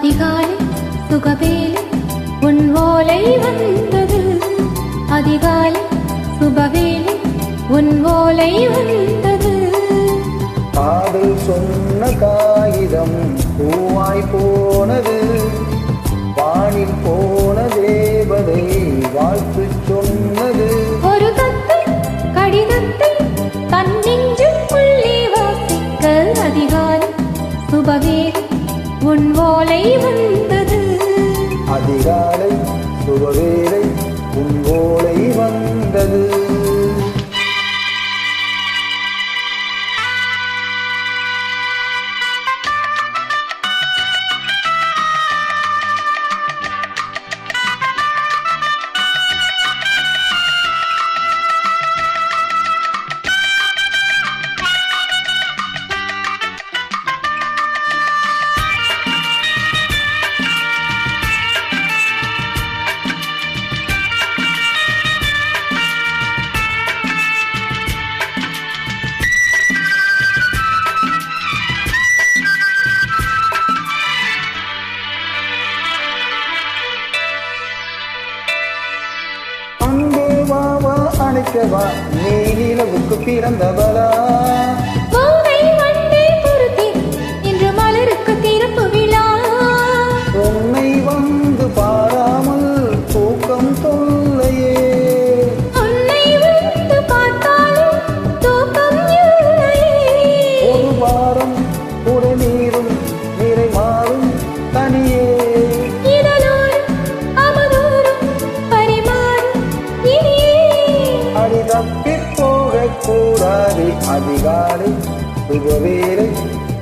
அதிகாலை சுகவேலை உன் ஓலை வந்தது. அதிகாலை சுபவேலை உன் ஓலை வந்தது. காதல் சொன்ன காகிதம் பூவாய் போனது. வானில் போன தேவதை வாழ்த்து சொன்னது. ஒரு தத்தை கடிதத்தை தன் நெஞ்சுக்குள்ளே வாசிக்க அதிகாலை சுபவேலை உன் ஓலை வந்தது. அதிகாலை சுபவேலை உன் ஓலை வந்தது. அணைக்கவா நீ நிலவுக்கு பிறந்தவளா? மௌனை வண்டே பொறுத்தே இன்று மலருக்கு திறப்பு விழா. உன்னை வந்து பாராமல் தூக்கம் தொல்லையே. உன்னை வந்து பார்த்தாலும் தூக்கம் இல்லையே. ஒரு வாரம் உடனீரும் நிறை மாறும் தனியே. தப்பிப் போகக் கூடாது. அதிகாலை சுபவேலை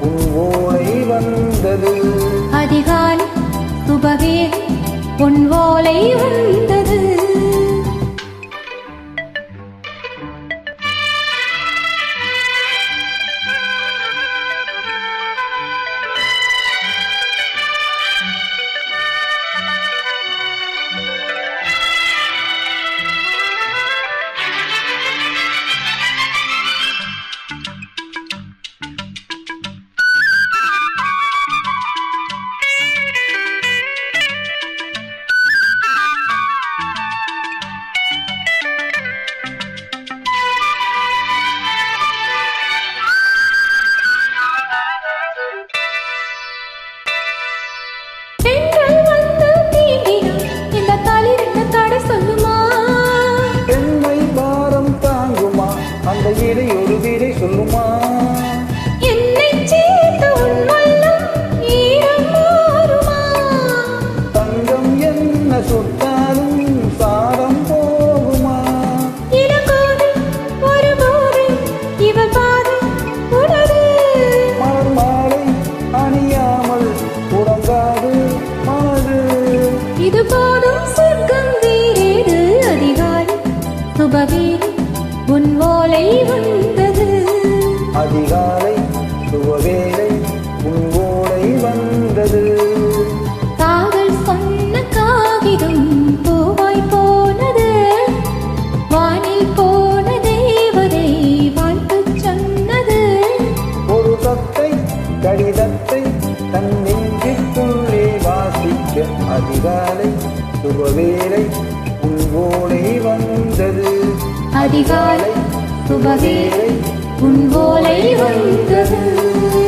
உன் ஓலை வந்தது. அதிகாலை சுபவேலை உன் ஓலை வந்தது. அந்த இதை ஒரு வீரை சொல்லுமா? என்னை சேர்த்து உன் உள்ளம் ஈரம் மாறுமா? தங்கம் என்ன சுட்டாலும் சாரம் போகுமா? இளங்கோதை ஒரு போதை இவள் பாதை உணரு. மலர் மாலை அணியாமல் உறங்காது மனது. இது போதும் சொர்க்கம் வேறேது. அதிகாலை சுபவேலை உன் ஓலை வந்தது. அதிகாலை சுபவேலை உன் ஓலை வந்தது. காதல் சொன்ன காகிதம் பூவாய் போனது. வானில் போன தேவதை வாழ்த்து சொன்னது. ஒரு தத்தை கடிதத்தை தன் நெஞ்சுக்குள்ளே வாசிக்க அதிகாலை சுபவேலை உன் ஓலை வந்தது. அதிகாலை சுபவேலை உன் ஓலை வந்தது.